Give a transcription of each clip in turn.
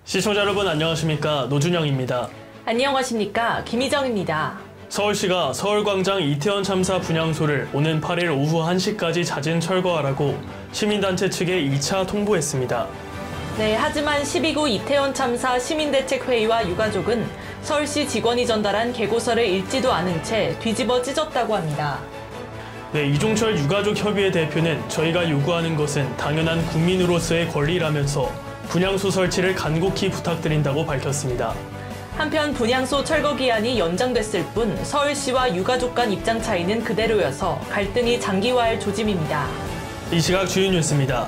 시청자 여러분 안녕하십니까, 노준영입니다. 안녕하십니까, 김희정입니다. 서울시가 서울광장 이태원 참사 분향소를 오는 8일 오후 1시까지 자진 철거하라고 시민단체 측에 2차 통보했습니다. 네, 하지만 12구 이태원 참사 시민대책회의와 유가족은 서울시 직원이 전달한 개고서를 읽지도 않은 채 뒤집어 찢었다고 합니다. 네, 이종철 유가족협의회 대표는 저희가 요구하는 것은 당연한 국민으로서의 권리라면서 분향소 설치를 간곡히 부탁드린다고 밝혔습니다. 한편 분향소 철거 기한이 연장됐을 뿐 서울시와 유가족 간 입장 차이는 그대로여서 갈등이 장기화할 조짐입니다. 이 시각 주요 뉴스입니다.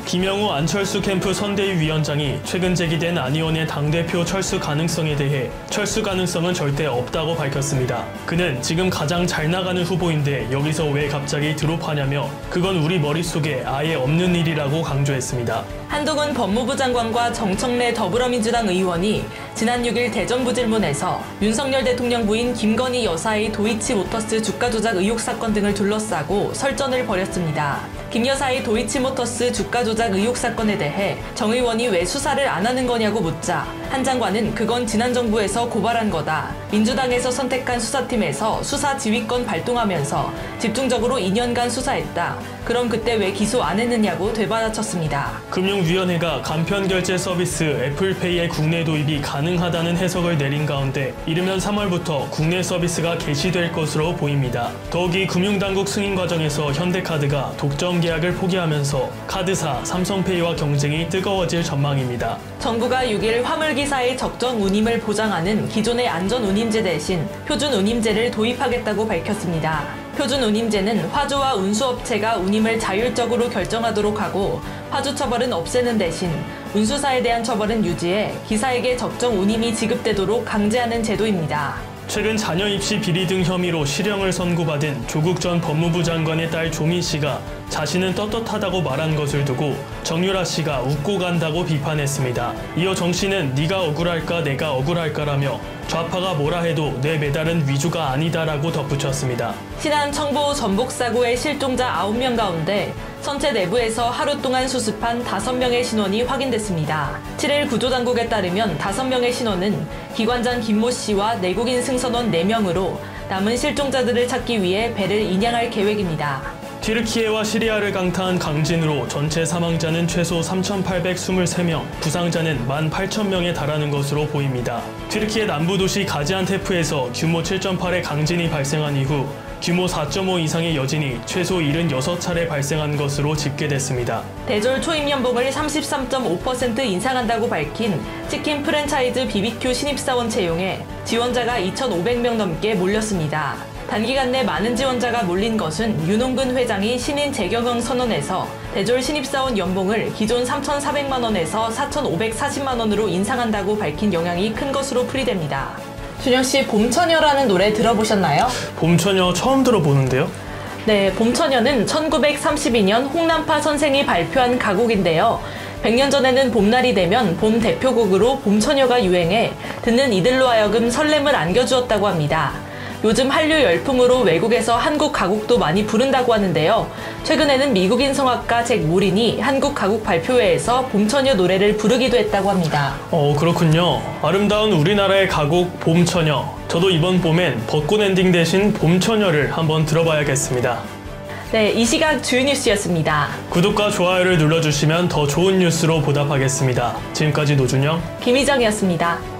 김영우 안철수 캠프 선대위 위원장이 최근 제기된 안 의원의 당대표 철수 가능성에 대해 철수 가능성은 절대 없다고 밝혔습니다. 그는 지금 가장 잘 나가는 후보인데 여기서 왜 갑자기 드롭하냐며 그건 우리 머릿속에 아예 없는 일이라고 강조했습니다. 한동훈 법무부 장관과 정청래 더불어민주당 의원이 지난 6일 대정부 질문에서 윤석열 대통령 부인 김건희 여사의 도이치모터스 주가 조작 의혹 사건 등을 둘러싸고 설전을 벌였습니다. 김 여사의 도이치모터스 주가 조작 의혹 사건에 대해 정 의원이 왜 수사를 안 하는 거냐고 묻자 한 장관은 그건 지난 정부에서 고발한 거다. 민주당에서 선택한 수사팀에서 수사 지휘권 발동하면서 집중적으로 2년간 수사했다. 그럼 그때 왜 기소 안 했느냐고 되받아쳤습니다. 금융위원회가 간편결제 서비스 애플페이의 국내 도입이 가능하다는 해석을 내린 가운데 이르면 3월부터 국내 서비스가 개시될 것으로 보입니다. 더욱이 금융당국 승인 과정에서 현대카드가 독점 계약을 포기하면서 카드사 삼성페이와 경쟁이 뜨거워질 전망입니다. 정부가 6일 화물기사의 적정 운임을 보장하는 기존의 안전운임제 대신 표준운임제를 도입하겠다고 밝혔습니다. 표준운임제는 화주와 운수업체가 운임을 자율적으로 결정하도록 하고 화주 처벌은 없애는 대신 운수사에 대한 처벌은 유지해 기사에게 적정 운임이 지급되도록 강제하는 제도입니다. 최근 자녀 입시 비리 등 혐의로 실형을 선고받은 조국 전 법무부 장관의 딸 조미 씨가 자신은 떳떳하다고 말한 것을 두고 정유라 씨가 웃고 간다고 비판했습니다. 이어 정 씨는 네가 억울할까 내가 억울할까라며 좌파가 뭐라 해도 내 메달은 위주가 아니다라고 덧붙였습니다. 신안 청보 전복사고의 실종자 9명 가운데 선체 내부에서 하루 동안 수습한 5명의 신원이 확인됐습니다. 7일 구조당국에 따르면 5명의 신원은 기관장 김모 씨와 내국인 승선원 4명으로 남은 실종자들을 찾기 위해 배를 인양할 계획입니다. 튀르키예와 시리아를 강타한 강진으로 전체 사망자는 최소 3,823명, 부상자는 18,000명에 달하는 것으로 보입니다. 튀르키예 남부 도시 가지안테프에서 규모 7.8의 강진이 발생한 이후 규모 4.5 이상의 여진이 최소 76차례 발생한 것으로 집계됐습니다. 대졸 초임 연봉을 33.5% 인상한다고 밝힌 치킨 프랜차이즈 BBQ 신입사원 채용에 지원자가 2,500명 넘게 몰렸습니다. 단기간 내 많은 지원자가 몰린 것은 윤홍근 회장이 신인 재경영 선언에서 대졸 신입사원 연봉을 기존 3,400만 원에서 4,540만 원으로 인상한다고 밝힌 영향이 큰 것으로 풀이됩니다. 준영 씨, 봄처녀라는 노래 들어보셨나요? 봄처녀 처음 들어보는데요? 네, 봄처녀는 1932년 홍남파 선생이 발표한 가곡인데요. 100년 전에는 봄날이 되면 봄 대표곡으로 봄처녀가 유행해 듣는 이들로 하여금 설렘을 안겨주었다고 합니다. 요즘 한류 열풍으로 외국에서 한국 가곡도 많이 부른다고 하는데요. 최근에는 미국인 성악가 잭 모린이 한국 가곡 발표회에서 봄처녀 노래를 부르기도 했다고 합니다. 그렇군요. 아름다운 우리나라의 가곡 봄처녀. 저도 이번 봄엔 벚꽃 엔딩 대신 봄처녀를 한번 들어봐야겠습니다. 네, 이 시각 주요 뉴스였습니다. 구독과 좋아요를 눌러주시면 더 좋은 뉴스로 보답하겠습니다. 지금까지 노준영, 김희정이었습니다.